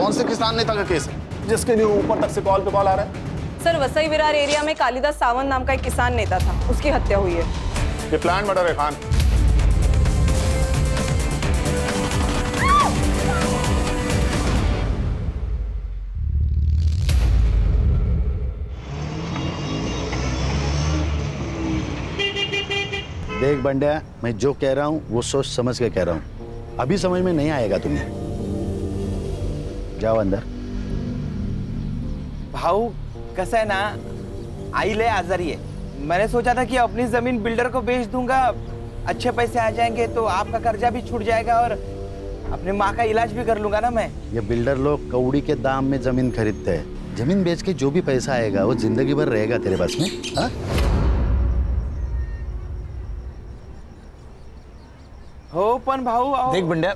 कौन से किसान नेता का केस है जिसके लिए ऊपर तक से कॉल पे कॉल आ रहा है? सर, वसई विरार एरिया में कालिदास सावंत नाम का एक किसान नेता था, उसकी हत्या हुई है। ये प्लान मर्डर है खान। देख बंड्या, मैं जो कह रहा हूँ वो सोच समझ के कह रहा हूँ। अभी समझ में नहीं आएगा तुम्हें। जाओ अंदर। भाऊ कसं आहे ना, आई ले आजारी है। मैंने सोचा था कि अपनी जमीन बिल्डर को बेच दूंगा, अच्छे पैसे आ जाएंगे तो आपका कर्जा भी छूट जाएगा और अपने माँ का इलाज भी कर लूंगा ना मैं। ये बिल्डर लोग कौड़ी के दाम में जमीन खरीदते हैं। जमीन बेच के जो भी पैसा आएगा वो जिंदगी भर रहेगा तेरे पास में। हाँ? हो पण भाऊ देख बंड्या,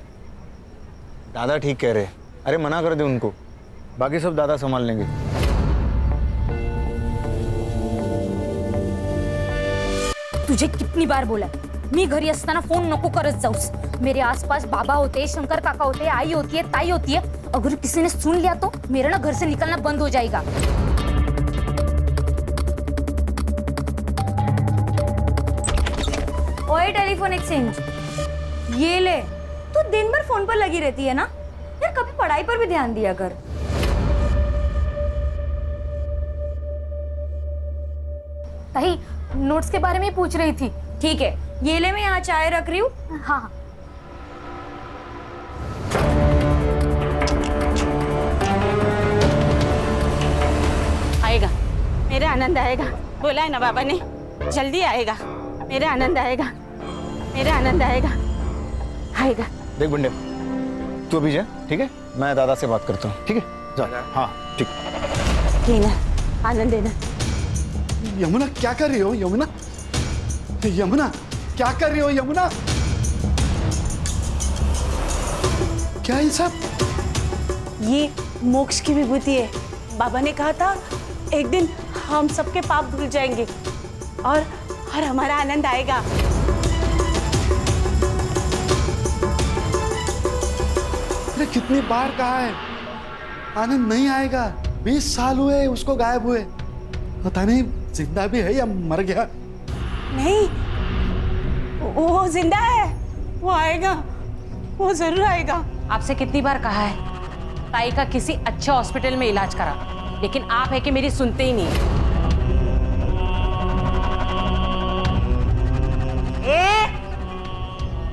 दादा ठीक कह रहे। अरे मना कर दे उनको, बाकी सब दादा संभाल लेंगे। तुझे कितनी बार बोला मी घरी असताना फोन नको करत जाऊस। मेरे आसपास बाबा होते, शंकर काका होते, आई होती है, ताई होती है। अगर किसी ने सुन लिया तो मेरा ना घर से निकलना बंद हो जाएगा। ओए टेलीफोन एक्सचेंज, ये ले। तू दिन भर फोन पर लगी रहती है ना यार, कभी पढ़ाई पर भी ध्यान दिया कर। ताई, नोट्स के बारे में पूछ रही थी। ठीक है, ये ले, मैं यहाँ चाय रख रही हूँ। हाँ हाँ। आएगा, मेरे आनंद आएगा। बोला है ना बाबा ने, जल्दी आएगा। मेरे आनंद आएगा, मेरे आनंद आएगा, आएगा। देख बंड्या, तू अभी जा, ठीक है? मैं दादा से बात करता हूँ, ठीक है? जा। हाँ ठीक। ठीक है, आनंद देना। यमुना क्या कर रही हो? यमुना, यमुना क्या कर रही हो? यमुना, क्या ये सब? ये मोक्ष की विभूति है। बाबा ने कहा था एक दिन हम सबके पाप धुल जाएंगे और हमारा आनंद आएगा। अरे कितनी बार कहा है आनंद नहीं आएगा। 20 साल हुए उसको गायब हुए, पता नहीं जिंदा भी है या मर गया। नहीं, वो जिंदा है, वो आएगा, वो जरूर आएगा। आपसे कितनी बार कहा है ताई का किसी अच्छे हॉस्पिटल में इलाज करा, लेकिन आप है कि मेरी सुनते ही नहीं।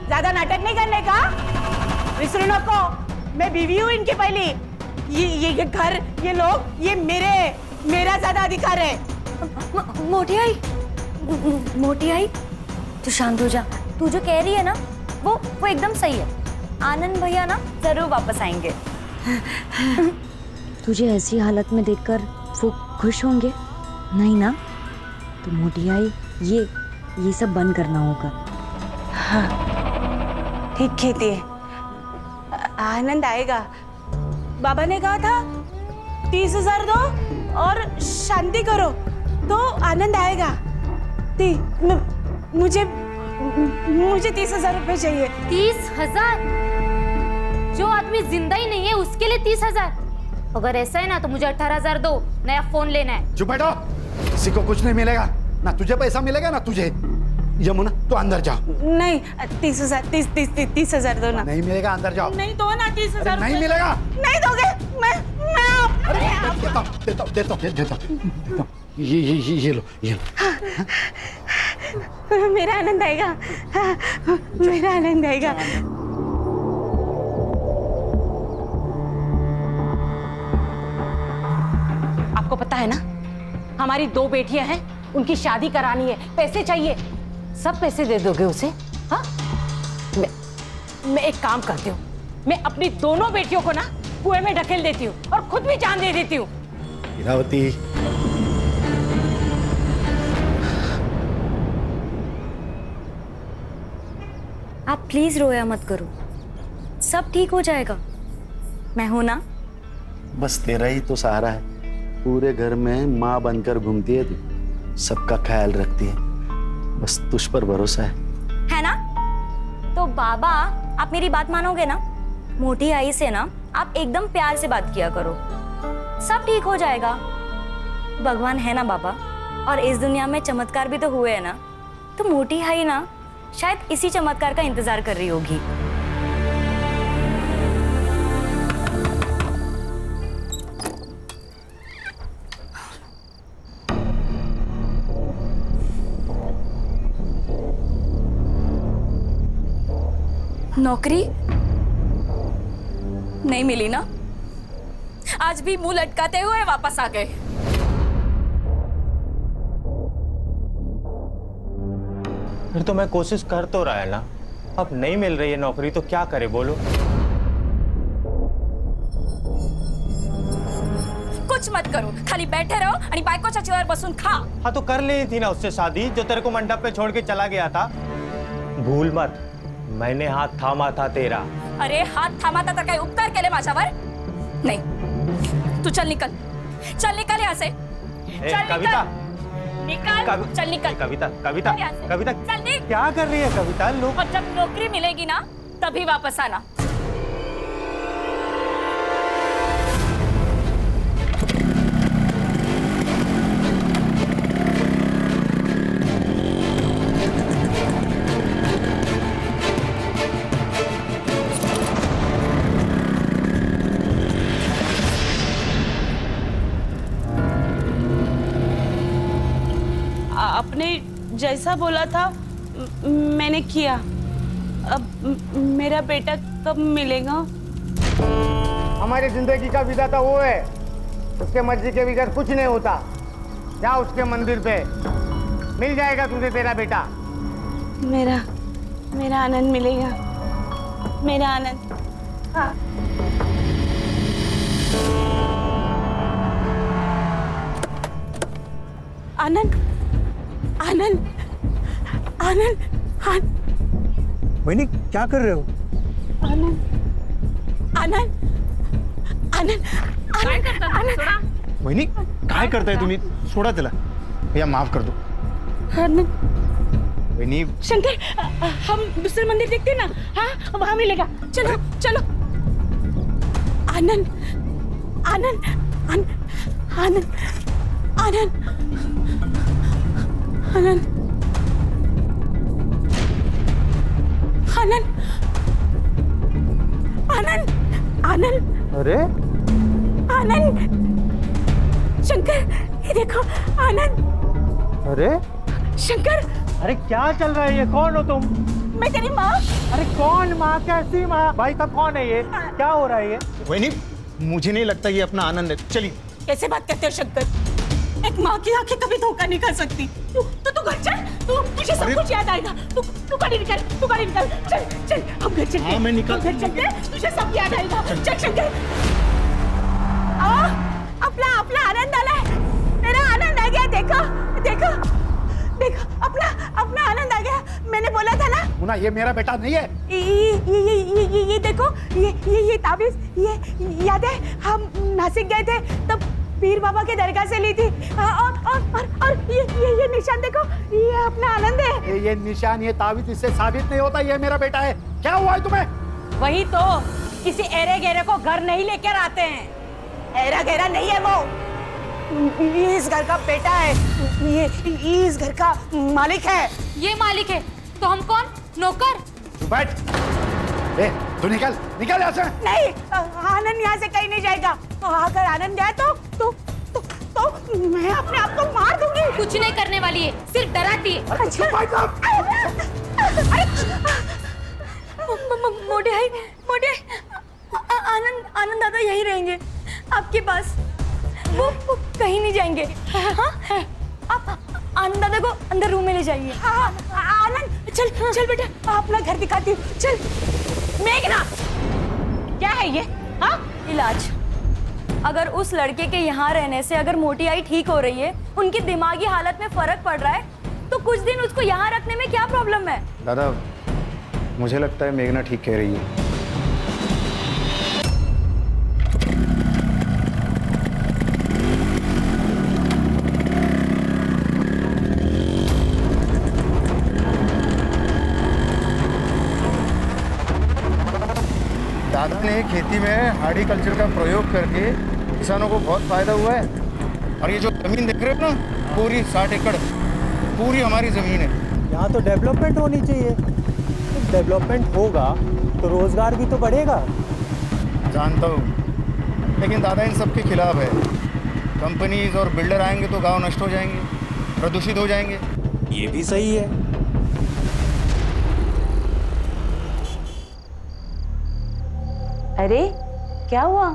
ज्यादा नाटक नहीं करने का, विसरू नको। मैं बीवी हूँ इनकी पहली। ये घर, ये लोग, ये मेरा ज्यादा अधिकार है। मोटी आई, मोटी आई, तू शांत हो जा। तू जो कह रही है ना वो एकदम सही है। आनंद भैया ना जरूर वापस आएंगे। तुझे ऐसी हालत में देखकर वो खुश होंगे नहीं ना? तो मोटी आई, ये सब बंद करना होगा। हाँ, ठीक कहती है। आनंद आएगा। बाबा ने कहा था 30,000 दो और शांति करो तो आनंद आएगा। मुझे 30,000 रुपए चाहिए। 30,000? जो आदमी जिंदा ही नहीं है उसके लिए 30,000? अगर ऐसा है ना तो मुझे 18,000 दो, नया फोन लेना है। चुप बैठो, किसी को कुछ नहीं मिलेगा, ना तुझे पैसा मिलेगा ना तुझे। यमुना तो अंदर जाओ। नहीं, 30,000 दो ना। नहीं मिलेगा, अंदर जाओ। नहीं दो ना 30,000। नहीं मिलेगा। नहीं दोगे? मैं देता हूं। ये लो। मेरा आनंद आएगा, मेरा आनंद आएगा। आपको पता है ना, हमारी 2 बेटियां हैं, उनकी शादी करानी है, पैसे चाहिए। सब पैसे दे दोगे उसे? हाँ, मैं एक काम करती हूँ, मैं अपनी दोनों बेटियों को ना कुएं में ढकेल देती हूँ और खुद भी जान दे देती हूँ। इरावती, आप प्लीज रोया मत करो, सब ठीक हो जाएगा। मैं हूं ना। बस तेरा ही तो सहारा है। पूरे घर में माँ बनकर घूमती है तू, सबका ख्याल रखती है, बस तुझ पर भरोसा है ना? तो बाबा, आप मेरी बात मानोगे ना? मोटी आई से ना आप एकदम प्यार से बात किया करो, सब ठीक हो जाएगा। भगवान है ना बाबा, और इस दुनिया में चमत्कार भी तो हुए हैं ना, तो मोटी हाई ना शायद इसी चमत्कार का इंतजार कर रही होगी। नौकरी नहीं मिली ना, आज भी मुंह लटकाते हुए वापस आ गए। फिर तो मैं कोशिश कर तो रहा है ना, अब नहीं मिल रही है नौकरी तो क्या करे बोलो। कुछ मत करो, खाली बैठे रहो आणि बायकोच्या चेअर बसून खा। हाँ तो कर ली थी ना उससे शादी, जो तेरे को मंडप पे छोड़ के चला गया था। भूल मत, मैंने हाथ थामा था तेरा। अरे हात थांबता तर काही उपकार केले माझ्यावर? नाही, तू चल निकल, चल निकल यहाँ से। चल कविता, निकल, चल निकल। कविता, कविता, यहाँ से। कविता, चल निकल। क्या कर रही है कविता? लोग और जब नौकरी मिलेगी ना तभी वापस आना। आपने जैसा बोला था मैंने किया। अब मेरा बेटा कब मिलेगा? हमारी जिंदगी का विधाता वो है, उसके मर्जी के बगैर कुछ नहीं होता। जा उसके मंदिर पे, मिल जाएगा तुझे तेरा बेटा। मेरा आनंद मिलेगा, मेरा आनंद। हाँ। आनंद, आनंद, आनंद, आनंद। वहीनी क्या कर रहे हो? आनंद, आनंद, आनंद, आनंद। वहिनी काय करताय तुम्ही? सोडा त्याला, भैया माफ कर दो। आनंद, वहिनी शंकर, हम दूसरे मंदिर देखते ना, हाँ वहां मिलेगा। चलो चलो। आनंद, आनंद, आनंद, आनंद, आनंद, आनंद, आनंद, आनंद, आनंद, अरे आनंद, शंकर ये देखो आनंद। अरे शंकर, अरे क्या चल रहा है ये? कौन हो तुम? मैं तेरी माँ। अरे कौन माँ? कैसी माँ? भाई साहब कौन है ये? क्या हो रहा है ये? वहीनी मुझे नहीं लगता ये अपना आनंद है। चलिए। कैसे बात करते हो शंकर? एक माँ की आंखें कभी धोखा नहीं कर सकती। तू घर चल, तुझे सब कुछ याद आएगा। तू गाड़ी निकल, तू गाड़ी निकल। चल चल हम घर चलते। हाँ, मैं निकल- हम घर चलते हैं, तुझे सब याद आएगा। चल शंकर। अपना आनंद आला है, मेरा आनंद आ गया। देखो देखो देखो, अपना आनंद आ गया। मैंने बोला था ना। मुन्ना, ये मेरा बेटा नहीं है। ये देखो, ये ताबीज, ये याद है हम नासिक गए थे तब पीर बाबा के दरगाह से ली थी। और ये निशान देखो, ये अपना आनंद है। ये निशान, ये ताबीज इससे साबित नहीं होता ये मेरा बेटा है। क्या हुआ है तुम्हें? वही तो, किसी एरे गेरे को घर नहीं लेकर आते हैं। एरा गहरा नहीं है वो, ये इस घर का बेटा है। ये इस घर का मालिक है। ये मालिक है तो हम कौन? नौकर? तू बैठ। ए, तू निकल यहाँ से। नहीं, आनंद यहाँ से कहीं नहीं जाएगा। अगर आनंद गया तो मैं अपने आप को मार दूंगी। कुछ नहीं करने वाली है, सिर्फ डराती है। मोटे भाई, मोटे आनंद दादा यही रहेंगे आपके पास, वो कहीं नहीं जाएंगे। हाँ? आप आनंद दादा को अंदर रूम में ले जाइए। आनंद चल बेटा, अपना घर दिखाती हूँ। चल। मेघना, क्या है ये? हाँ? इलाज। अगर उस लड़के के यहाँ रहने से अगर मोटी आई ठीक हो रही है, उनकी दिमागी हालत में फर्क पड़ रहा है, तो कुछ दिन उसको यहाँ रखने में क्या प्रॉब्लम है? दादा मुझे लगता है मेघना ठीक कह रही है। दादा अपने खेती में हार्टिकल्चर का प्रयोग करके किसानों को बहुत फायदा हुआ है। और ये जो जमीन देख रहे हो ना, पूरी 60 एकड़ पूरी हमारी जमीन है। यहाँ तो डेवलपमेंट होनी चाहिए। तो डेवलपमेंट होगा तो रोजगार भी तो बढ़ेगा। जानता हूँ, लेकिन दादा इन सब के खिलाफ है। कंपनीज और बिल्डर आएंगे तो गांव नष्ट हो जाएंगे, प्रदूषित हो जाएंगे। ये भी सही है। अरे क्या हुआ?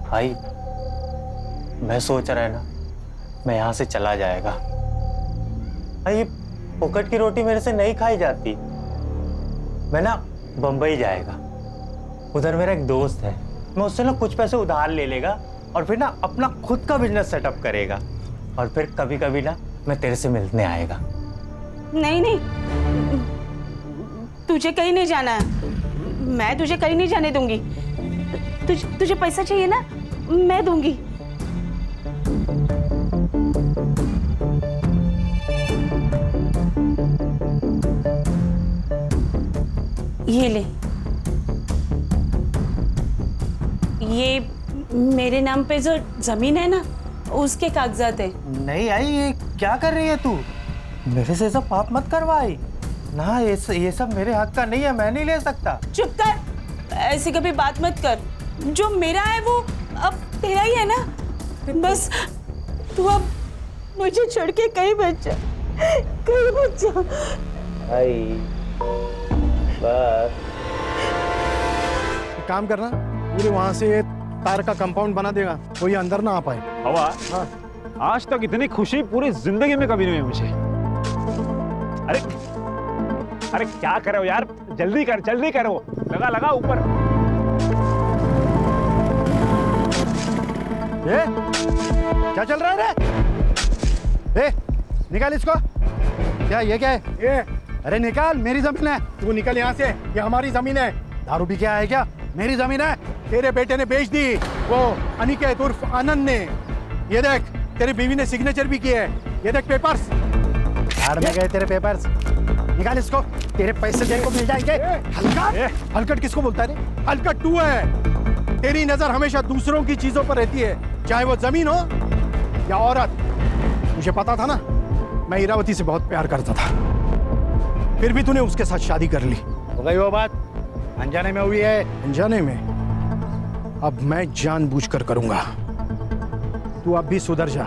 भाई मैं सोच रहा है ना, मैं यहाँ से चला जाएगा। भाई फोकट की रोटी मेरे से नहीं खाई जाती। मैं ना बम्बई जाएगा। उधर मेरा एक दोस्त है, मैं उससे ना कुछ पैसे उधार ले लेगा और फिर ना अपना खुद का बिजनेस सेटअप करेगा। और फिर कभी कभी ना मैं तेरे से मिलने आएगा। नहीं नहीं, तुझे कहीं नहीं जाना है। मैं तुझे कहीं नहीं जाने दूंगी। तुझे पैसा चाहिए ना, मैं दूंगी। ये ले, ये मेरे नाम पे जो जमीन है ना, उसके कागजात है। नहीं आई, ये क्या कर रही है तू? मेरे से सब पाप मत करवाई ना। ये सब मेरे हक का नहीं है, मैं नहीं ले सकता। चुप कर, ऐसी कभी बात मत कर। जो मेरा है वो अब तेरा ही है ना। बस तू अब मुझे छोड़ के कहीं मत जा, कहीं मत जा। भाई बस एक काम करना, पूरे वहां से तार का कंपाउंड बना देगा, कोई अंदर ना आ पाए। हवा, आज तक इतनी खुशी पूरी जिंदगी में कभी नहीं हुई मुझे। अरे अरे क्या कर रहे हो यार, जल्दी करो, लगा ऊपर। ये क्या चल रहा है रे? निकाल इसको। क्या ये क्या है ये? अरे निकाल, मेरी जमीन है। तू निकल यहाँ से, ये हमारी जमीन है। दारू भी क्या है क्या? मेरी जमीन है। तेरे बेटे ने बेच दी, वो अनिकेत उर्फ आनंद ने। ये देख, तेरी बीवी ने सिग्नेचर भी किए है। ये देख पेपर्स। यार में गए तेरे पेपर्स। निकाल इसको, तेरे पैसे तेरे को मिल जाएंगे। हलकट? हलकट किसको बोलता है रे? हलकट तू है। तेरी नजर हमेशा दूसरों की चीजों पर रहती है, चाहे वो जमीन हो या औरत। मुझे पता था ना, मैं इरावती से बहुत प्यार करता था, फिर भी तूने उसके साथ शादी कर ली। हो गई वो बात, अनजाने में हुई है। अनजाने में? अब मैं जानबूझकर करूंगा। तू अब भी सुधर जा।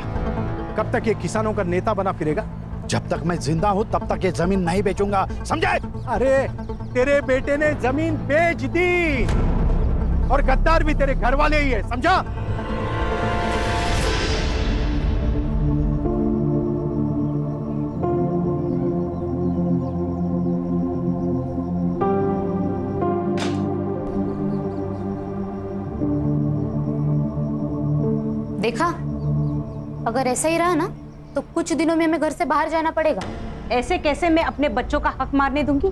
कब तक ये किसानों का नेता बना फिरेगा? जब तक मैं जिंदा हूं तब तक ये जमीन नहीं बेचूंगा, समझे? अरे तेरे बेटे ने जमीन बेच दी, और गद्दार भी तेरे घर वाले ही है, समझा? देखा, अगर ऐसा ही रहा ना तो कुछ दिनों में हमें घर से बाहर जाना पड़ेगा। ऐसे कैसे मैं अपने बच्चों का हक मारने दूंगी?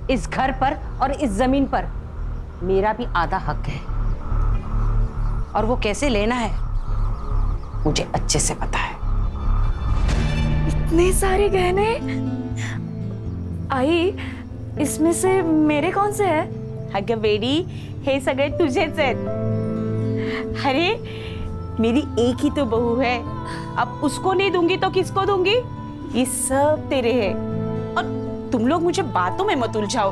इस घर पर और इस जमीन पर मेरा भी आधा हक है, और वो कैसे लेना है मुझे अच्छे से पता है। इतने सारे गहने। आई, इसमें से मेरे कौन से है? अगं बेडी, हे सगळे तुझेच आहेत। अरे मेरी एक ही तो बहू है, अब उसको नहीं दूंगी तो किसको दूंगी? ये सब तेरे हैं। और तुम लोग मुझे बातों में मत उलझाओ,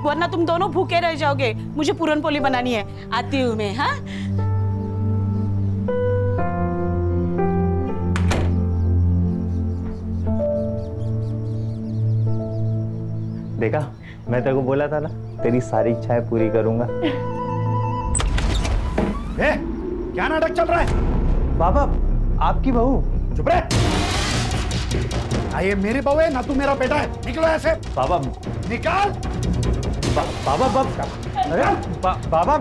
वरना तुम दोनों भूखे रह जाओगे। मुझे पूरन पोली बनानी है, आती हूँ मैं। हाँ, देखा, मैं तेरे को बोला था ना, तेरी सारी इच्छाएं पूरी करूंगा। क्या नाटक चल रहा है? बाबा, आपकी बहू। चुप रहे। ये मेरी बहू है ना, तू मेरा बेटा है। निकलो ऐसे। बाबा निकाल। बाबा अरे बाबा पापा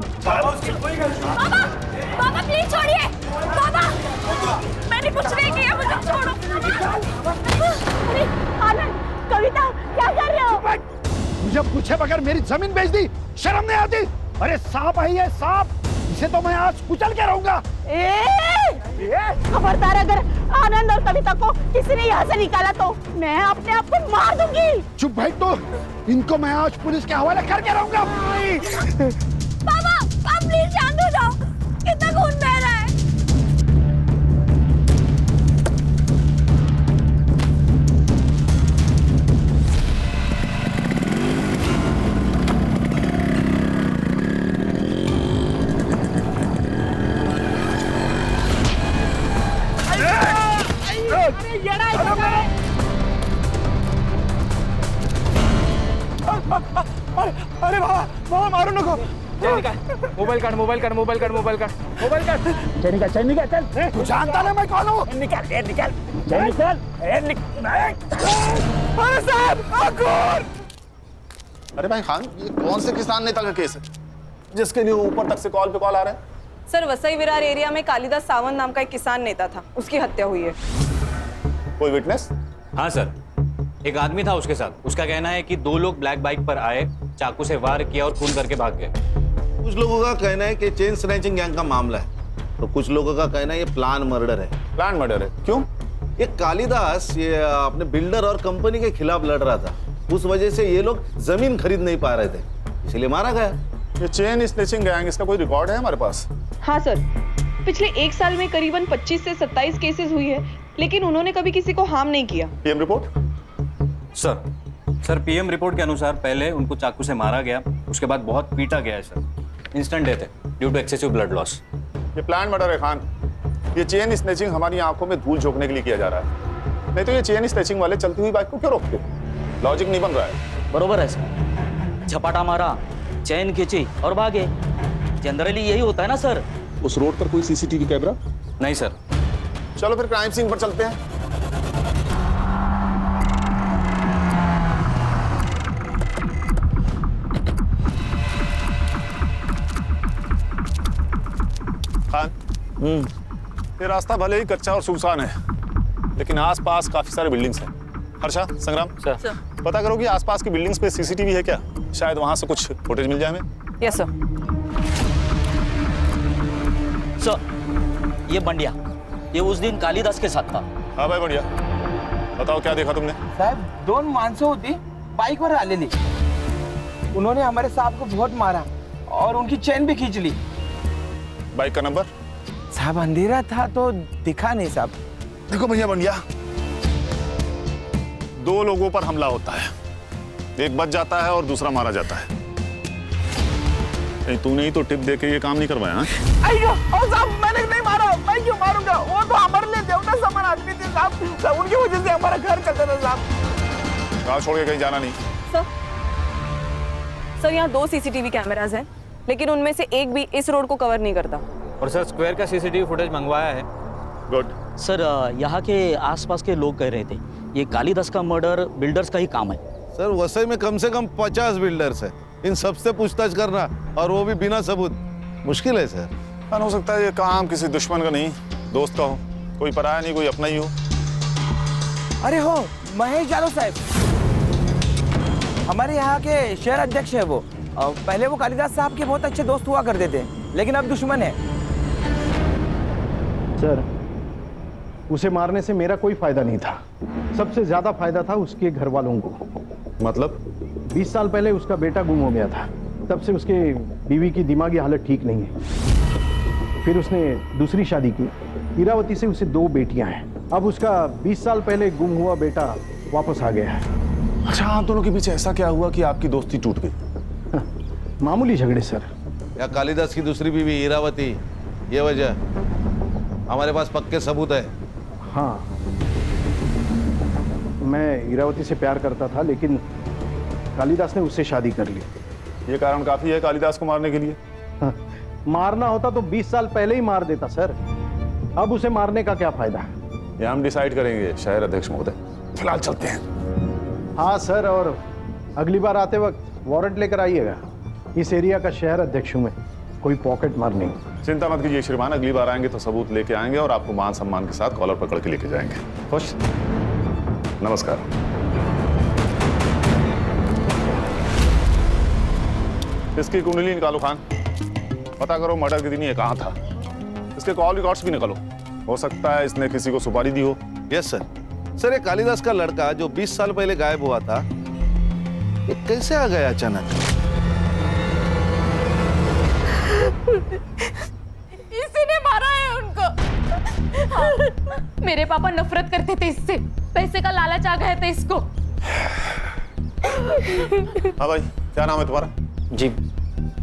प्लीज छोड़िए। पापा, मैंने कुछ नहीं किया, मुझे छोड़ो। अरे आनंद, कविता, क्या कर रहे हो? मुझे पूछे बगैर मेरी जमीन बेच दी, शर्म नहीं आती? अरे सांप है ये, सांप, इसे तो मैं आज कुचल के रहूंगा। खबरदार, अगर आनंद और कविता को किसी ने यहाँ से निकाला तो मैं अपने आप को मार दूंगी। चुप भाई, तो इनको मैं आज पुलिस के हवाले करके रहूंगा। पापा आप प्लीज शांत हो जाओ, कितना खून बह रहा है। अरे बाबा मारो नको। मोबाइल काट, मोबाइल काट, मोबाइल काट, मोबाइल काट, मोबाइल काट। चल निकल चल। तू जानता ना मैं कौन हूँ? निकाल, निकाल। अरे साहब अकूर। अरे भाई खान, ये कौन से किसान नेता का केस है जिसके लिए ऊपर तक से कॉल पे कॉल आ रहा है? सर, वसई विरार एरिया में कालिदास सावंत नाम का एक किसान नेता था, उसकी हत्या हुई है। कोई विटनेस? हाँ सर, एक आदमी था उसके साथ। उसका कहना है कि 2 लोग ब्लैक बाइक पर आए, चाकू से वार किया और खून करके भाग गए। कुछ लोगों का कहना है कि चेन स्नैचिंग गैंग का मामला है, तो कुछ लोगों का कहना है ये प्लान मर्डर है। प्लान मर्डर है? क्यों? ये कालिदास ये अपने बिल्डर और कंपनी के खिलाफ लड़ रहा था, उस वजह से ये लोग जमीन खरीद नहीं पा रहे थे, इसलिए मारा गया। ये चेन स्नैचिंग गैंग, इसका कोई रिकॉर्ड है हमारे पास? हाँ सर, पिछले 1 साल में करीबन 25 से 27 केसेस हुई है, लेकिन उन्होंने कभी किसी को हार्म नहीं किया। PM report? Sir PM report के अनुसार पहले उनको चाकू से मारा गया, उसके बाद बहुत पीटा गया है सर। इंस्टेंट डेथ है due to excessive blood loss. ये प्लान मर्डर है खान। ये चेन स्नैचिंग हमारी आंखों में धूल झोंकने के लिए किया जा रहा है, नहीं तो ये चेन स्नैचिंग वाले चलती हुई बाइक को क्यों रोकते? लॉजिक नहीं बन रहा है। बरोबर है सर, झपाटा मारा, चैन खींची और भागे। जनरली यही होता है ना सर। उस रोड पर कोई सीसीटीवी कैमरा? नहीं सर। चलो फिर क्राइम सीन पर चलते हैं। खान, ये रास्ता भले ही कच्चा और सुनसान है, लेकिन आसपास काफी सारे बिल्डिंग्स हैं। हर्षा, संग्राम, सर पता करो कि आसपास की बिल्डिंग्स पे सीसीटीवी है क्या, शायद वहां से कुछ फुटेज मिल जाए हमें। Yes sir. सर ये बंडिया, ये उस दिन कालिदास के साथ था। हाँ भाई बढ़िया, बताओ क्या देखा तुमने? साहब 2 माणसं होती, बाइक पर आलेली। उन्होंने हमारे साहब को बहुत मारा और उनकी चेन भी खींच ली। बाइक का नंबर? साहब अंधेरा था तो दिखा नहीं साहब। देखो भैया बंडिया, 2 लोगों पर हमला होता है, एक बच जाता है और दूसरा मारा जाता है। नहीं तूने ही तो टिप देके ये काम नहीं करवाया? अयो साहब, मैंने नहीं मारा, मैं क्यों मारूंगा? वो तो हमारे लिए देवता समान आदमी थे साहब, उनकी वजह से हमारा घर चलता था साहब। गाँव छोड़ के कहीं जाना नहीं। सर यहाँ 2 सीसीटीवी कैमरास हैं, लेकिन उनमें से एक भी इस रोड को कवर नहीं करता। और सर स्क्वायर का सीसीटीवी फुटेज मंगवाया है। गुड। सर यहाँ के आसपास के लोग कह रहे थे ये कालिदास का मर्डर बिल्डर्स का ही काम है। सर वसई में कम से कम 50 बिल्डर्स है, इन सबसे पूछताछ करना और वो भी बिना सबूत मुश्किल है सर। हो सकता है ये काम किसी दुश्मन का नहीं, दोस्त का हो, कोई पराया नहीं, कोई अपना ही हो। अरे हो महेश यादव साहब, हमारे यहाँ के शहर अध्यक्ष है वो। पहले वो कालिदास साहब के बहुत अच्छे दोस्त हुआ करते थे, लेकिन अब दुश्मन है। सर उसे मारने से मेरा कोई फायदा नहीं था, सबसे ज्यादा फायदा था उसके घर वालों को। मतलब? 20 साल पहले उसका बेटा गुम हो गया था, तब से उसके बीवी की दिमागी हालत ठीक नहीं है। फिर उसने दूसरी शादी की, इरावती से उसे 2 बेटियां हैं। अब उसका 20 साल पहले गुम हुआ बेटा वापस आ गया है। अच्छा, आप दोनों के बीच ऐसा क्या हुआ कि आपकी दोस्ती टूट गई? मामूली झगड़े सर। या कालिदास की दूसरी बीवी इरावती, ये वजह? हमारे पास पक्के सबूत है। हाँ, मैं इरावती से प्यार करता था, लेकिन कालिदास ने उससे शादी कर ली। ये कारण काफी है कालिदास को मारने के लिए? हाँ, मारना होता तो 20 साल पहले ही मार देता सर, अब उसे मारने का क्या फायदा? ये हम डिसाइड करेंगे शहर अध्यक्ष महोदय, फिलहाल चलते हैं। हाँ सर, और अगली बार आते वक्त वारंट लेकर आइएगा। इस एरिया का शहर अध्यक्ष हूँ मैं, कोई पॉकेट मार नहीं। चिंता मत कीजिए श्रीमान, अगली बार आएंगे तो सबूत लेके आएंगे और आपको मान सम्मान के साथ कॉलर पकड़ के लेके जाएंगे। खुश? नमस्कार। इसकी कुंडली निकालो खान, पता करो मर्डर के दिन ये कहाँ था। इसके कॉल रिकॉर्ड्स भी निकालो। हो सकता है इसने किसी को सुपारी दी हो। Yes sir. सर, ये कालिदास का लड़का जो 20 साल पहले गायब हुआ था, ये कैसे आ गया अचानक? इसी ने मारा है उनको। हाँ, मेरे पापा नफरत करते थे इससे, पैसे का लालच आ गया था इसको। हाँ भाई, क्या नाम है तुम्हारा? जी,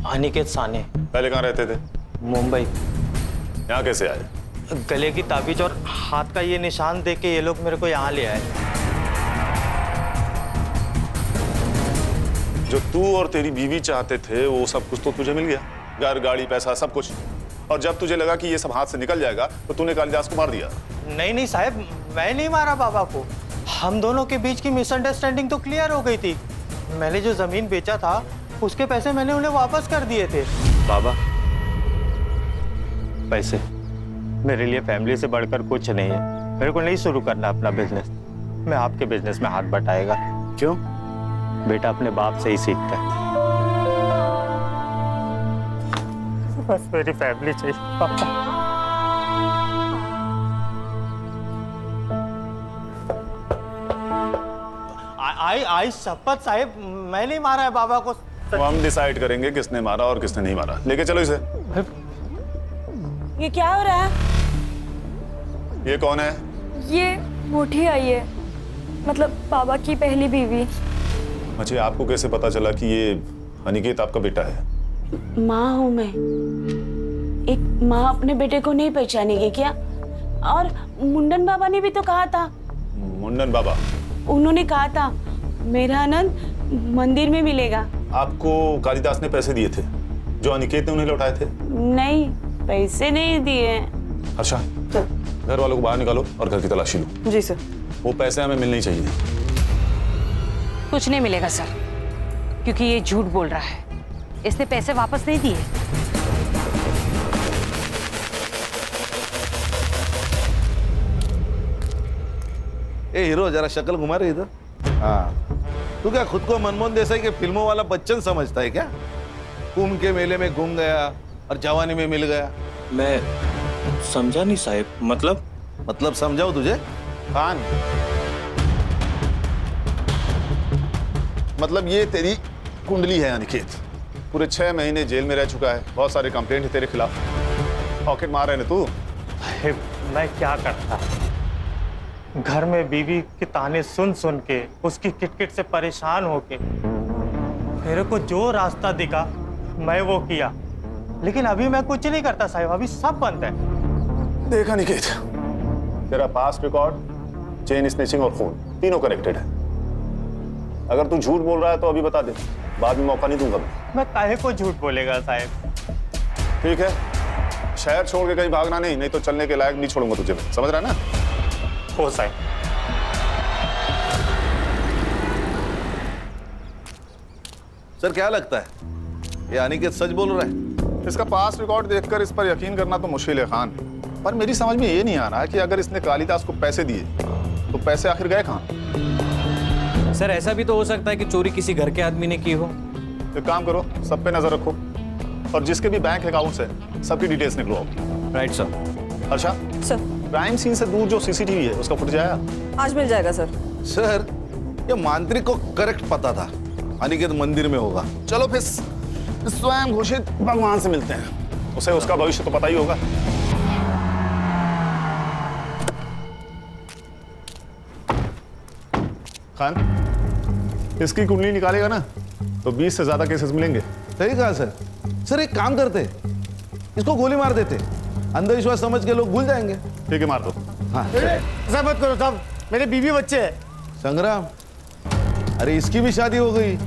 अनिकेत साने। पहले कहाँ रहते थे? मुंबई। यहाँ कैसे आए? गले की ताबीज और हाथ का ये निशान देख के ये लोग मेरे को यहाँ ले आए। जो तू और तेरी बीवी चाहते थे वो सब कुछ तो तुझे मिल गया, घर, गाड़ी, पैसा, सब कुछ। और जब तुझे लगा कि ये सब हाथ से निकल जाएगा तो तूने कालिदास को मार दिया। नहीं नहीं साहब, मैं नहीं मारा बाबा को। हम दोनों के बीच की मिसअंडरस्टैंडिंग तो क्लियर हो गई थी। मैंने जो जमीन बेचा था उसके पैसे मैंने उन्हें वापस कर दिए थे। बाबा, पैसे मेरे लिए फैमिली से बढ़कर कुछ नहीं है। मेरे को नहीं शुरू करना अपना बिजनेस। मैं आपके बिजनेस में हाथ बटाएगा। क्यों? बेटा अपने बाप से ही सीखता है। बस मेरी फैमिली चाहिए पापा। आई शपथ साहिब, मैं नहीं मारा है बाबा को। तो हम डिसाइड करेंगे किसने मारा और किसने नहीं मारा। लेके चलो इसे। ये क्या हो रहा है? ये कौन है? ये बूढ़ी आई है, मतलब बाबा की पहली बीवी। अच्छा, आपको कैसे पता चला कि ये अनिकेत आपका बेटा है? माँ हूँ मैं। एक माँ अपने बेटे को नहीं पहचानेगी क्या? और मुंडन बाबा ने भी तो कहा था। मुंडन बाबा? उन्होंने कहा था मेरा आनंद मंदिर में मिलेगा। आपको कालिदास ने पैसे दिए थे जो अनिकेत ने उन्हें लौटाए थे? नहीं, पैसे नहीं दिए। अच्छा, घर वालों को बाहर निकालो और घर की तलाशी लो। जी सर। वो पैसे हमें मिलने ही चाहिए। कुछ नहीं मिलेगा सर, क्योंकि ये झूठ बोल रहा है। इसने पैसे वापस नहीं दिए। ए हीरो, जरा शक्ल घुमा रही इधर। हाँ, तू क्या खुद को मनमोहन देसाई के फिल्मों वाला बच्चन समझता है क्या? कुंभ के मेले में घूम गया और जवानी में मिल गया। मैं समझा नहीं साहिब। मतलब समझाओ तुझे? खान, मतलब ये तेरी कुंडली है अनिकेत। पूरे 6 महीने जेल में रह चुका है। बहुत सारे कंप्लेंट है तेरे खिलाफ। पॉकेट मार रहे ना तू। मैं क्या करता? घर में बीवी के ताने सुन सुन के, उसकी किटकिट से परेशान होके मेरे को जो रास्ता दिखा मैं वो किया। लेकिन अभी मैं कुछ नहीं करता साहिब, अभी सब बंद है। देखा अनिकेत, तेरा पास्ट रिकॉर्ड, चेन स्नैचिंग और फोन तीनों कनेक्टेड है। अगर तू झूठ बोल रहा है तो अभी बता दे, बाद में मौका नहीं दूंगा मैं काहे को झूठ बोलेगा साहिब? ठीक है, शहर छोड़ के कहीं भागना नहीं तो चलने के लायक नहीं छोड़ूंगा तुझे। समझ रहा है ना? हो साहिब। सर, क्या लगता है ये अनिकेत सच बोल रहा है? इसका पास्ट रिकॉर्ड देखकर इस पर यकीन करना तो मुश्किल है खान। पर मेरी समझ में ये नहीं आ रहा कि अगर इसने कालिदास को पैसे दिए तो पैसे आखिर गए कहाँ? सर, ऐसा भी तो हो सकता है कि चोरी किसी घर के आदमी ने की हो। एक काम करो, सब पे नजर रखो और जिसके भी बैंक अकाउंट्स है सबकी डिटेल्स निकलवाओ। Right sir. अच्छा सर, क्राइम सीन से दूर जो सीसीटीवी है उसका फुटेज आया? आज मिल जाएगा सर। सर, ये मांत्रिक को करेक्ट पता था अनिकेत मंदिर में होगा। चलो फिर स्वयं घोषित भगवान से मिलते हैं, उसे उसका भविष्य तो पता ही होगा। खान, इसकी कुंडली निकालेगा ना तो 20 से ज्यादा केसेस मिलेंगे। सही कहा सर। सर, एक काम करते, इसको गोली मार देते, अंधविश्वास समझ के लोग भूल जाएंगे। ठीक है, मार दो। हाँ। ऐसा मत करो साहब, मेरे बीवी बच्चे हैं। संग्राम, अरे इसकी भी शादी हो गई।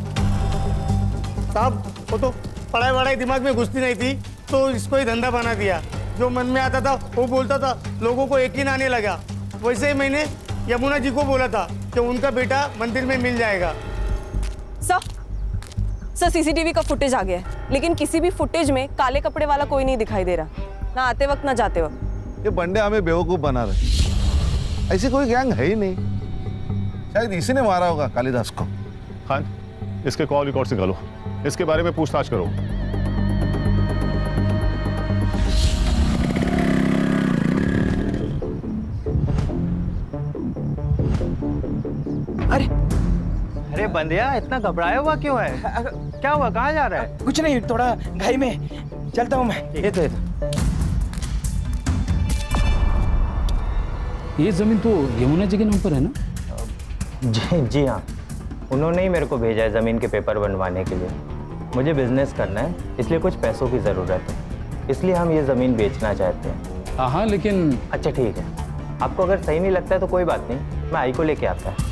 साहब, वो तो पढ़ाई वढ़ाई दिमाग में घुसती नहीं थी तो इसको ही धंधा बना दिया। जो मन में आता था वो बोलता था, लोगों को यकीन आने लगा। वैसे ही मैंने यमुना जी को बोला था कि उनका बेटा मंदिर में मिल जाएगा। सर, सीसीटीवी का फुटेज आ गया है, लेकिन किसी भी फुटेज में काले कपड़े वाला कोई नहीं दिखाई दे रहा, ना आते वक्त ना जाते वक्त। ये बंदे हमें बेवकूफ बना रहे। ऐसी कोई गैंग है ही नहीं। शायद इसी ने मारा होगा कालिदास को। खान, इसके कॉल रिकॉर्ड निकालो, इसके बारे में पूछताछ करो। बंदिया, इतना घबराया हुआ क्यों है? क्या हुआ, कहाँ जा रहा है? कुछ नहीं, थोड़ा घाई में चलता हूँ मैं। ये तो ये जमीन तो यमुना जी के नाम पर है ना? जी हाँ, उन्होंने ही मेरे को भेजा है ज़मीन के पेपर बनवाने के लिए। मुझे बिजनेस करना है, इसलिए कुछ पैसों की ज़रूरत है, इसलिए हम ये ज़मीन बेचना चाहते हैं। हाँ, लेकिन अच्छा ठीक है, आपको अगर सही नहीं लगता है तो कोई बात नहीं, मैं आई को लेके आता है।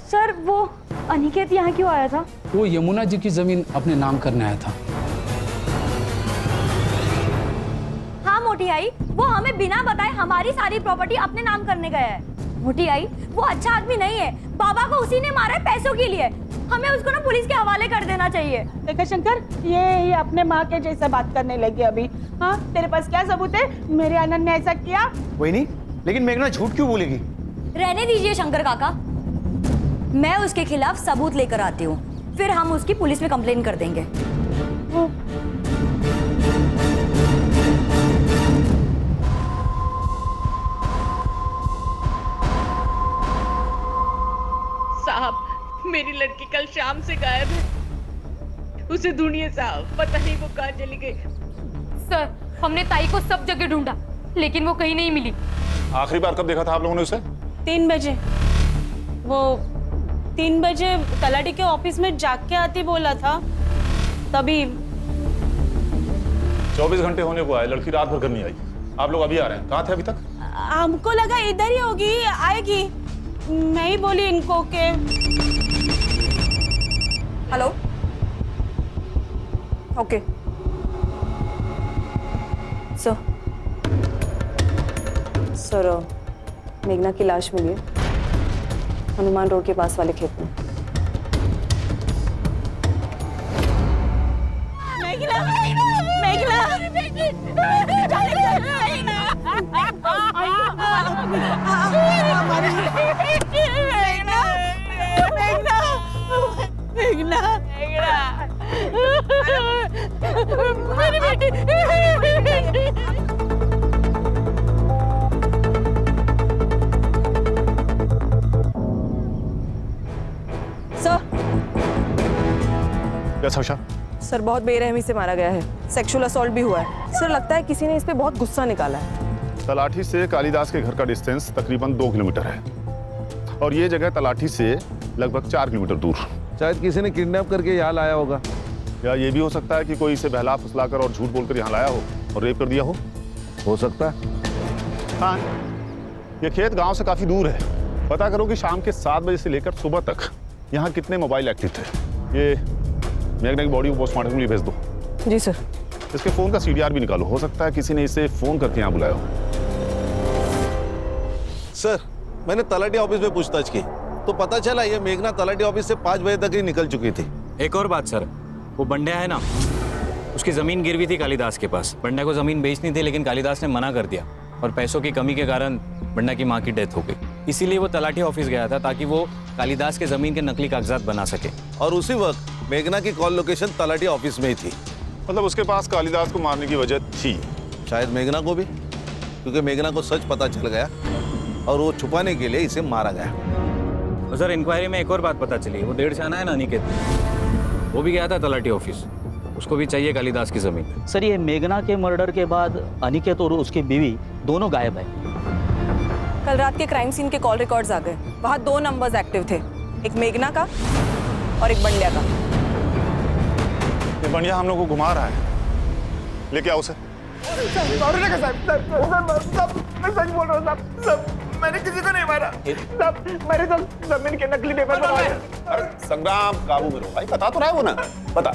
सर वो अनिकेत यहाँ क्यों आया था? वो यमुना जी की जमीन अपने नाम करने आया था। हाँ मोटी आई, वो हमें बिना बताए हमारी सारी प्रॉपर्टी अपने नाम करने गया है। मोटी आई, वो अच्छा आदमी नहीं है, बाबा को उसी ने मारा है पैसों के लिए। हमें उसको ना पुलिस के हवाले कर देना चाहिए। देखा शंकर, ये अपने माँ के जैसे बात करने लगी अभी। हाँ, तेरे पास क्या सबूत है मेरे आनंद ने ऐसा किया? कोई नहीं, लेकिन मेघना झूठ क्यों बोलेगी? रहने दीजिए शंकर काका, मैं उसके खिलाफ सबूत लेकर आती हूँ, फिर हम उसकी पुलिस में कंप्लेन कर देंगे। साहब, मेरी लड़की कल शाम से गायब है। उसे ढूंढिए साहब, पता नहीं वो कहाँ चली गई। सर, हमने ताई को सब जगह ढूंढा, लेकिन वो कहीं नहीं मिली। आखिरी बार कब देखा था आप लोगों ने उसे? 3 बजे। वो 3 बजे तलाटी के ऑफिस में जाग के आती बोला था, तभी। 24 घंटे होने को आए, लड़की रात भर घर नहीं आई। आप लोग अभी आ रहे हैं, कहाँ थे अभी तक? हमको लगा इधर ही होगी, आएगी। मैं ही बोली इनको के। हेलो, ओके सर, मेघना की लाश मिली है हनुमान रोड के पास वाले खेत में। मेघना, मेघना, मेरी बेटी। सर, बहुत बेरहमी से मारा गया है, सेक्सुअल असॉल्ट भी हुआ है। सर, लगता है किसी ने इस पे बहुत गुस्सा निकाला है। तलाठी से कालिदास के घर का डिस्टेंस तकरीबन 2 किलोमीटर है और ये जगह तलाठी से लगभग 4 किलोमीटर दूर। शायद किसी ने किडनैप करके यहाँ लाया होगा, या ये भी हो सकता है कि कोई इसे बहला फुसलाकर और झूठ बोलकर यहाँ लाया हो और रेप कर दिया हो सकता है। हाँ, ये खेत गांव से काफी दूर है। पता करो कि शाम के 7 बजे से लेकर सुबह तक यहाँ कितने मोबाइल एक्टिव थे। ये मेघना की बॉडी को पोस्टमार्टम के लिए भेज दो। जी सर। इसके फोन का CDR भी निकालो, हो सकता है किसी ने इसे फोन करके यहाँ बुलाया हो। सर, मैंने तलाटी ऑफिस में पूछताछ की तो पता चला ये मेघना तलाटी ऑफिस से 5 बजे तक ही निकल चुकी थी। एक और बात सर, वो बंड्या है ना, उसकी जमीन गिरवी थी कालिदास के पास। बंड्या को जमीन बेचनी थी, लेकिन कालिदास ने मना कर दिया और पैसों की कमी के कारण बंड्या की माँ की डेथ हो गई। इसीलिए वो तलाटी ऑफिस गया था ताकि वो कालिदास के जमीन के नकली कागजात बना सके। और उसी वक्त मेघना की कॉल लोकेशन तलाटी ऑफिस में ही थी। मतलब उसके पास कालिदास को मारने की वजह थी। शायद मेघना को भी, क्योंकि मेघना को सच पता चल गया और वो छुपाने के लिए इसे मारा गया। और सर, इंक्वायरी में एक और बात पता चली, वो 1.5 आना है ना अनिकेत, वो भी गया था तलाटी ऑफिस, उसको भी चाहिए कालिदास की जमीन। सर, ये मेघना के मर्डर के बाद अनिकेत और उसकी बीवी दोनों गायब है। कल रात के क्राइम सीन के कॉल रिकॉर्ड्स आ गए, वहाँ 2 नंबर्स एक्टिव थे, एक मेघना का और एक बंड्या का। ये बंड्या हम लोग को घुमा रहा है, लेके आओ उसे। मैं सच बोल रहा हूँ साहब, मैंने किसी को नहीं मारा साहब, मैंने तो जमीन के नकली पेपर बनवाए। अरे संग्राम, काबू में रहो भाई, बता तो रहा है वो ना। बता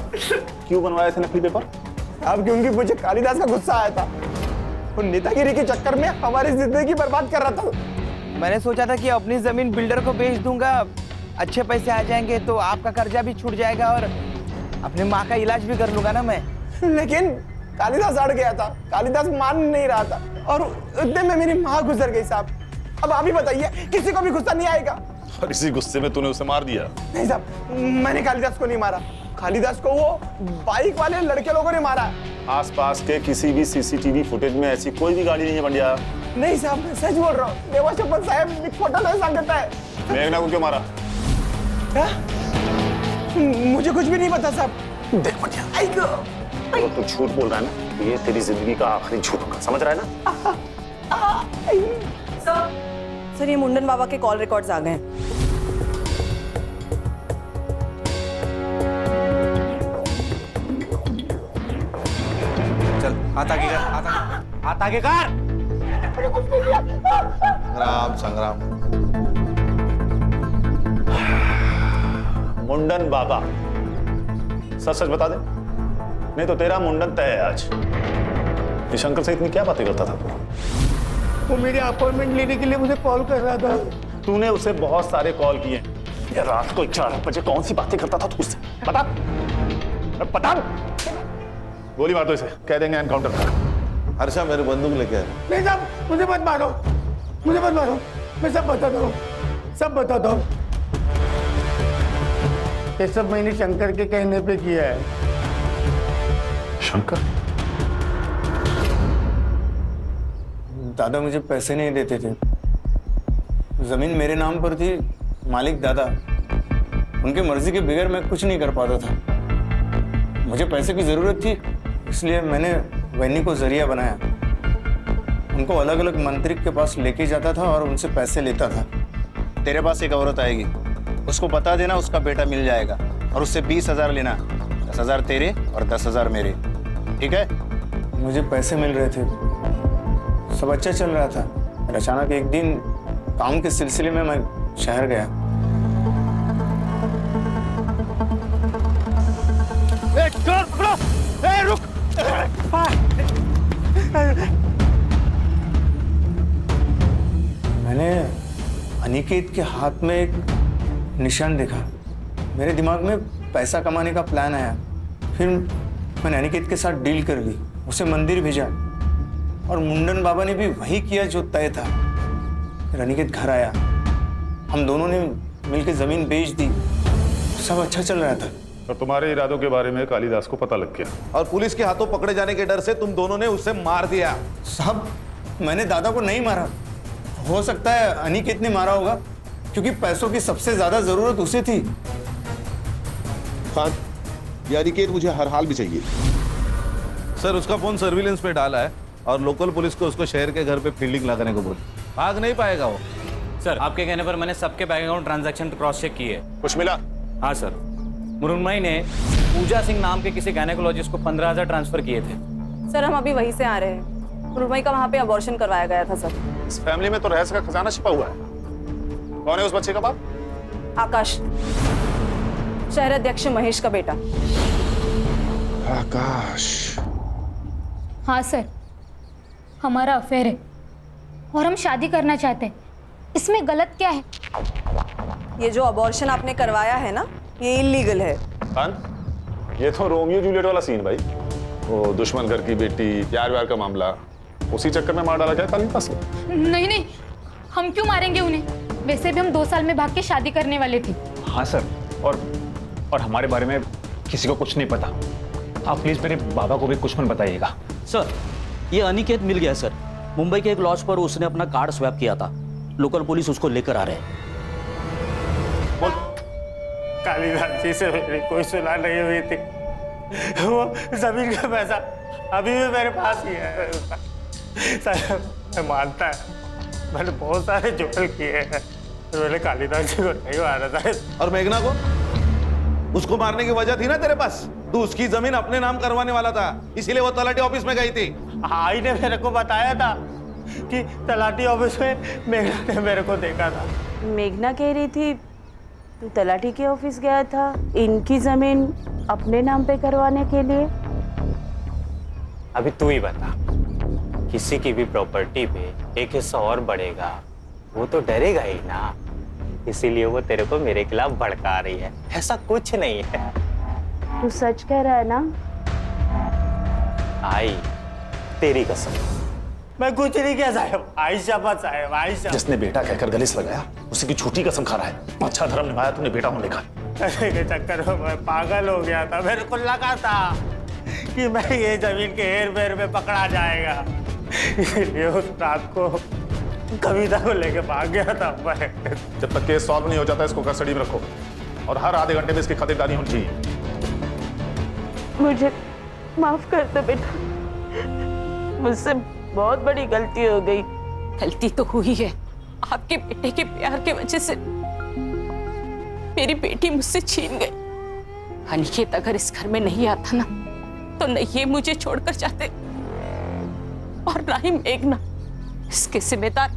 क्यों बनवाए थे नकली पेपर? अब क्योंकि मुझे कालिदास का गुस्सा आया था, वो नेतागिरी के चक्कर में हमारी जिंदगी बर्बाद कर रहा था। मैंने सोचा था कि अपनी जमीन बिल्डर को बेच दूंगा, अच्छे पैसे आ जाएंगे तो आपका कर्जा भी छूट जाएगा और अपनी माँ का इलाज भी कर लूंगा ना मैं। लेकिन कालिदास अड़ गया था, कालिदास मान नहीं रहा था और उतने में मेरी माँ गुजर गई साहब। अब आप ही बताइए, किसी को भी गुस्सा नहीं आएगा? और इसी गुस्से में तूने उसे मार दिया। नहीं साहब, मैंने कालिदास को नहीं मारा। कालिदास को वो बाइक वाले लड़के लोगों ने मारा। आसपास के किसी भी सीसीटीवी फुटेज में ऐसी कोई भी गाड़ी नहीं है बंडिया। नहीं साहब, मैं सच बोल रहा हूँ। देवा शपथ साहब, एक फोटो नहीं सांगता है। मेघना को क्यों मारा? क्या? मुझे कुछ भी नहीं पता साहब। देख बंडिया, तो तू झूठ बोल रहा है ना, ये तेरी जिंदगी का आखिरी झूठ होगा, समझ रहा है ना? सर ये मुंडन बाबा के कॉल रिकॉर्ड्स आ गए हैं। चल हाथ आगे कर, हाथ आगे कर। संग्राम संग्राम। मुंडन बाबा, सच सच बता दे, नहीं तो तेरा मुंडन तय है आज। ये शंकर से इतनी क्या बातें करता था तू? वो मेरे अपॉइंटमेंट लेने के लिए मुझे कॉल कर रहा था। तूने उसे बहुत सारे कॉल किए। ये रात को 4 बजे कौन सी बातें करता था तू उससे? बता, बता। गोली मार दो इसे, कह देंगे एनकाउंटर था। हर्षा मेरे बंदूक लेके आए। नहीं साहब, मुझे मत मारो, मुझे मत मारो। मैं सब बताता हूँ, सब बताता हूँ। ये सब मैंने शंकर के कहने पे किया है। शंकर? दादा मुझे पैसे नहीं देते थे। जमीन मेरे नाम पर थी, मालिक दादा। उनके मर्जी के बगैर मैं कुछ नहीं कर पाता था। मुझे पैसे की जरूरत थी, इसलिए मैंने वैनी को जरिया बनाया। उनको अलग अलग मंत्री के पास लेके जाता था और उनसे पैसे लेता था। तेरे पास एक औरत आएगी, उसको बता देना उसका बेटा मिल जाएगा और उससे 20,000 लेना। 10,000 तेरे और 10,000 मेरे, ठीक है? मुझे पैसे मिल रहे थे, सब अच्छा चल रहा था। और अचानक एक दिन काम के सिलसिले में मैं शहर गया। रुक। मैंने अनिकेत के हाथ में एक निशान देखा। मेरे दिमाग में पैसा कमाने का प्लान आया। फिर मैंने अनिकेत के साथ डील कर ली, उसे मंदिर भेजा और मुंडन बाबा ने भी वही किया जो तय था। फिर अनिकेत घर आया, हम दोनों ने मिलकर जमीन बेच दी। सब अच्छा चल रहा था। और तुम्हारे इरादों के बारे में कालिदास को पता लग गया और पुलिस के हाथों पकड़े जाने के डर से तुम दोनों ने उसे मार दिया। साहब, मैंने दादा को नहीं मारा। हो सकता है अनिकेत ने मारा होगा, क्योंकि पैसों की सबसे ज्यादा जरूरत उसे थी। खान, ये अनिकेत मुझे हर हाल में चाहिए। सर, उसका फोन सर्विलेंस पे डाला है और लोकल पुलिस को उसको शहर के घर पे फील्डिंग लगाने को बोल। भाग नहीं पाएगा वो। सर आपके कहने पर मैंने सबके bank account transaction cross check किए। कुछ मिला? हाँ सर, मुरुन्मई ने पूजा सिंह नाम के किसी गायनेकोलॉजिस्ट को 15,000 ट्रांसफर किए थे। सर हम अभी वहीं से आ रहे हैं। मुरुन्मई का वहाँ पे अबॉर्शन करवाया गया था सर। इस फैमिली में तो रहस्य का खजाना छिपा हुआ है। कौन है उस बच्चे का बाप? आकाश, शहर अध्यक्ष महेश का बेटा। आकाश? हाँ सर, हमारा अफेयर है और हम शादी करना चाहते हैं। इसमें गलत क्या है? ये जो अबॉर्शन आपने करवाया है ना, ये इलीगल है। खान, ये तो रोमियो जूलियट वाला सीन भाई। वो दुश्मन घर की बेटी, प्यार व्यार का मामला, उसी चक्कर में मार डाला क्या कालिदास को? नहीं नहीं, हम क्यों मारेंगे उन्हें? वैसे भी हम 2 साल में भाग के शादी करने वाले थे। हाँ सर, और हमारे बारे में किसी को कुछ नहीं पता। आप प्लीज मेरे बाबा को भी कुछ मत बताइएगा। सर, ये अनिकेत मिल गया सर। मुंबई के एक लॉज पर उसने अपना कार्ड स्वैप किया था। लोकल पुलिस उसको लेकर आ रहे हैं। कालिदास जी से मेरी कोई सुलह नहीं हुई थी। वो जमीन का पैसा अभी भी मेरे पास ही है। सर, मैं मानता है मैंने बहुत सारे जोड़ किए हैं, मैंने कालिदास जी को नहीं मारा था। और मेघना को? उसको मारने की वजह थी ना तेरे पास। तू उसकी जमीन अपने नाम करवाने वाला था, इसीलिए वो तलाटी ऑफिस में गई थी। आई ने मेरे को बताया था कि तलाटी ऑफिस में मेघना ने मेरे को देखा था। मेघना कह रही थी तू तलाटी के ऑफिस गया था इनकी जमीन अपने नाम पे करवाने के लिए। अभी तू ही बता, किसी की भी प्रॉपर्टी पे एक हिस्सा और बढ़ेगा, वो तो डरेगा ही ना। इसीलिए वो तेरे को मेरे खिलाफ भड़का रही है। ऐसा कुछ नहीं है। तू सच कह रहा है ना? आई तेरी कसम, मैं कुछ नहीं किया साहब। आयशा बात साहब, आयशा। जिसने बेटा कहकर गले से लगाया उसी की झूठी कसम खा रहा है। अच्छा धर्म निभाया तूने बेटा होने का। पैसे के चक्कर में मैं पागल हो गया था। मेरे को लगा था कि मैं ये जमीन के हेर फेर में पकड़ा जाएगा, इसलिए उस रात को कविता को लेके भाग गया था मैं। जब तक केस सॉल्व नहीं हो जाता इसको कस्टडी में रखो और हर आधे घंटे में इसकी खातिरदारी होनी चाहिए। मुझे माफ कर दो बेटा, मुझसे बहुत बड़ी गलती हो गई। गलती तो हुई है, आपके बेटे के प्यार के वजह से मेरी बेटी मुझसे छीन गई। अनिकेत अगर इस घर में नहीं आता ना तो न ये मुझे छोड़कर जाते और ना ही मेघना। इसके जिम्मेदार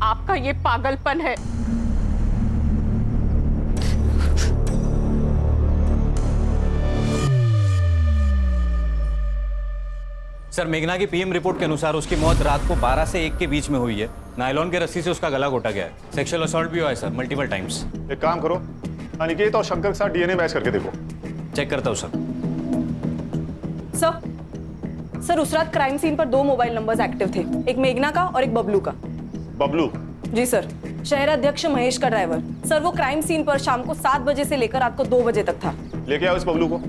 आपका ये पागलपन है। सर, मेघना की पीएम रिपोर्ट के अनुसार उसकी मौत रात को 12 से 1 के बीच में हुई है। नायलॉन के रस्सी से उसका गला घोटा गया है। सेक्सुअल असॉल्ट भी हुआ है सर, मल्टीपल टाइम्स। एक काम करो, अनिकेत और शंकर के साथ डीएनए मैच करके देखो। चेक करता हूँ सर। सर उस रात क्राइम सीन पर 2 मोबाइल नंबर्स एक्टिव थे, एक मेघना का और एक बबलू का। बबलू? जी सर, शहर अध्यक्ष महेश का ड्राइवर। सर वो क्राइम सीन पर शाम को 7 बजे से लेकर रात को 2 बजे तक था। लेके आओ इस बबलू को।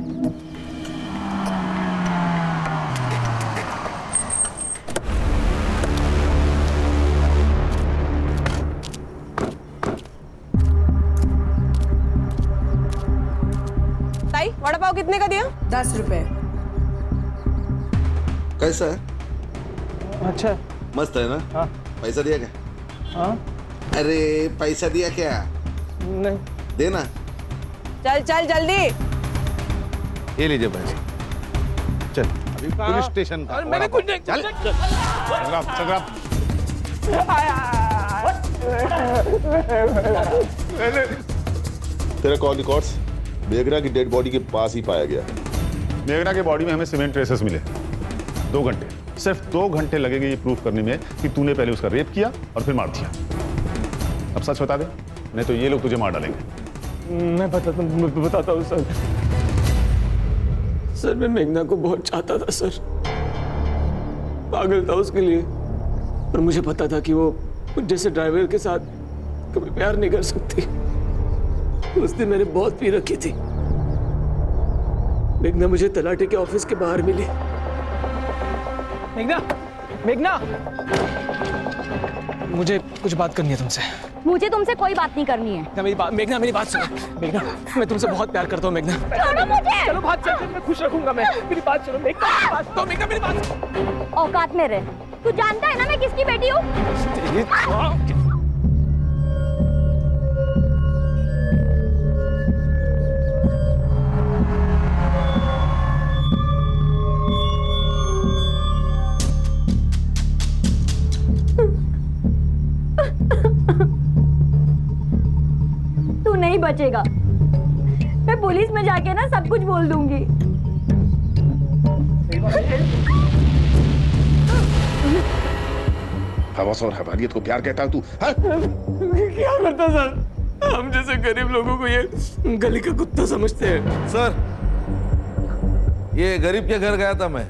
ताई, वड़ा पाव कितने का दिया? 10 रुपए। कैसा है? अच्छा, मस्त है ना? हाँ। पैसा दिया क्या? हाँ? अरे पैसा दिया क्या? नहीं। देना। चल चल जल्दी। ये लीजिए पैसे। चल अभी पुलिस स्टेशन का। मैंने कुछ नहीं। चल संग्राम। तेरे कॉल रिकॉर्ड्स मेघना की डेड बॉडी के पास ही पाया गया। मेघना के बॉडी में हमें सीमेंट ट्रेसेस मिले। 2 घंटे, सिर्फ 2 घंटे लगेंगे ये प्रूफ करने में कि तूने पहले उसका रेप किया और फिर मार दिया। अब सच बता दे, नहीं तो ये लोग तुझे मार डालेंगे। मैं बताता हूँ सर। सर मैं मेघना को बहुत चाहता था सर, पागल था उसके लिए, पर मुझे पता था कि वो जैसे ड्राइवर के साथ कभी प्यार नहीं कर सकती। उस दिन मैंने बहुत पी रखी थी। मेघना मुझे तलाटे के ऑफिस के बाहर मिली। मेघना, मेघना, मुझे कुछ बात करनी है तुमसे। मुझे तुमसे कोई बात नहीं करनी है। मेघना मेरी बात सुनो। मेघना, मैं तुमसे बहुत प्यार करता हूँ मेघना। छोड़ो मुझे। चलो बात चलते, मैं खुश रखूंगा। मेरी बात सुनो मेघना, मेघना मेरी बात सुनो। औकात में रह। तू जानता है ना मैं किसकी बेटी हूँ? तू नहीं बचेगा। मैं पुलिस में जाके ना सब कुछ बोल दूंगी। हवस और हवालियत को प्यार कहता है तू? क्या करता सर? हम जैसे गरीब लोगों को ये गली का कुत्ता समझते हैं। सर ये गरीब के घर गया था मैं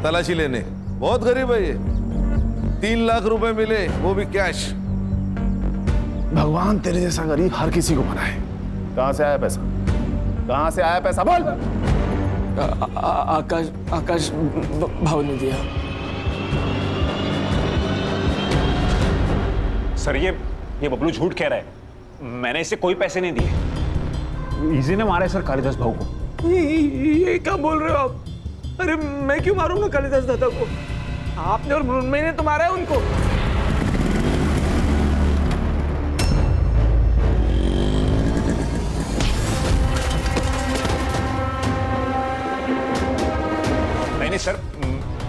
तलाशी लेने। बहुत गरीब है ये। 3 लाख रुपए मिले, वो भी कैश। भगवान तेरे जैसा गरीब हर किसी को बनाए। कहां से आया पैसा? कहां से आया पैसा? बोल। आकाश भाव ने दिया। सर ये बबलू झूठ कह रहा है। मैंने इसे कोई पैसे नहीं दिए। इजी ने मारा है सर कालिदास भाऊ को। ये क्या बोल रहे हो आप? अरे मैं क्यों मारूंगा कालिदास दादा को? आपने और मृण्मयी ने तो मारा है उनको। नहीं सर,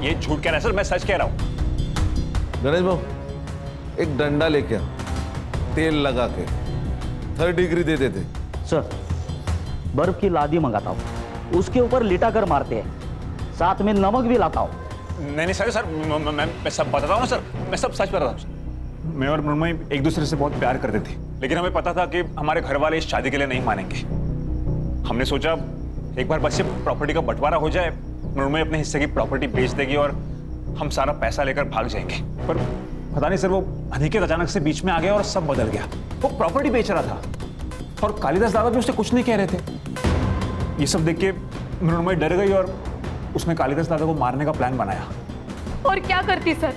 ये झूठ कह रहा है सर, मैं सच कह रहा हूँ। गणेश भाऊ एक डंडा लेके आ, तेल लगा के 3rd डिग्री दे देते। सर बर्फ की लादी मंगाता हूँ, उसके ऊपर लिटा कर मारते हैं, साथ में नमक भी लाता हूँ। नहीं सर मैं सब बताता हूँ ना सर, मैं सब सच बताता हूँ। मैं और मृण्मयी एक दूसरे से बहुत प्यार करते थे, लेकिन हमें पता था कि हमारे घर वाले इस शादी के लिए नहीं मानेंगे। हमने सोचा एक बार बस ये प्रॉपर्टी का बंटवारा हो जाए, मृण्मयी अपने हिस्से की प्रॉपर्टी बेच देगी और हम सारा पैसा लेकर भाग जाएंगे। पर पता नहीं सर, वो अनिकेत अचानक से बीच में आ गया और सब बदल गया। वो प्रॉपर्टी बेच रहा था और कालिदास दादा भी उससे कुछ नहीं कह रहे थे। ये सब देख के मृण्मयी डर गई और उसने कालिदास दादा को मारने का प्लान बनाया। और क्या करती सर,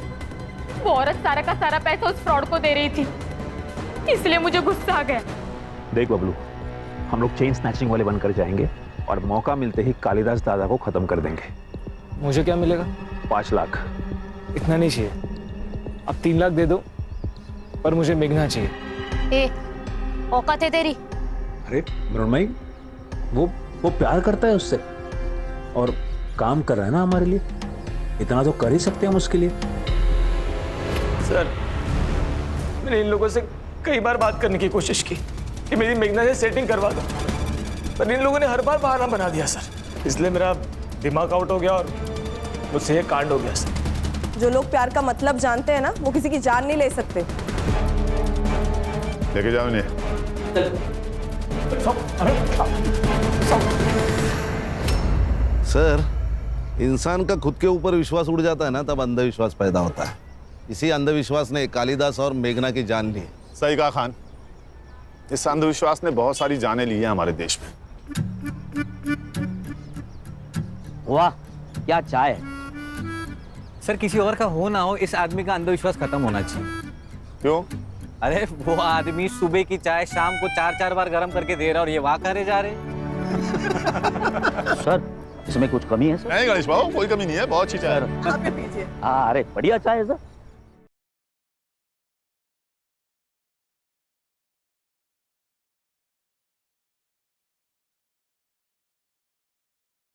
वो औरत सारा का सारा पैसा उस फ्रॉड को दे रही थी, इसलिए मुझे गुस्सा आ गया। देख बबलू, हम लोग चेन स्नैचिंग वाले बनकर जाएंगे और मौका मिलते ही कालिदास दादा को खत्म कर देंगे। मुझे क्या मिलेगा? 5 लाख। इतना नहीं चाहिए, अब 3 लाख दे दो, पर मुझे मेघना चाहिए। ए, औकात है तेरी? अरे मृण्मयी, वो प्यार करता है उससे और काम कर रहा है ना हमारे लिए, इतना तो कर ही सकते हैं हम उसके लिए। सर, मैंने इन लोगों से कई बार बात करने की कोशिश की कि मेरी मेघना से सेटिंग करवा दो, पर इन लोगों ने हर बार बहाना बना दिया सर, इसलिए मेरा दिमाग आउट हो गया और मुझसे ये कांड हो गया सर। जो लोग प्यार का मतलब जानते हैं ना, वो किसी की जान नहीं ले सकते। लेके जाओ इन्हें। सर, इंसान का खुद के ऊपर विश्वास उड़ जाता है ना, तब अंधविश्वास पैदा होता है। इसी अंधविश्वास ने कालिदास और मेघना की जान ली। सही कहा खान, इस अंधविश्वास ने बहुत सारी जानें ली हैं हमारे देश में। वाह, क्या चाय है। सर, किसी और का हो ना हो, इस आदमी का अंधविश्वास खत्म होना चाहिए। क्यों? अरे वो आदमी सुबह की चाय शाम को 4-4 बार गर्म करके दे रहा और ये वाह करे जा रहे। सर, इसमें कुछ कमी है सर? नहीं गणेश बाबू, कोई कमी नहीं है, बहुत अच्छी चाय है। अरे बढ़िया चाय है सर।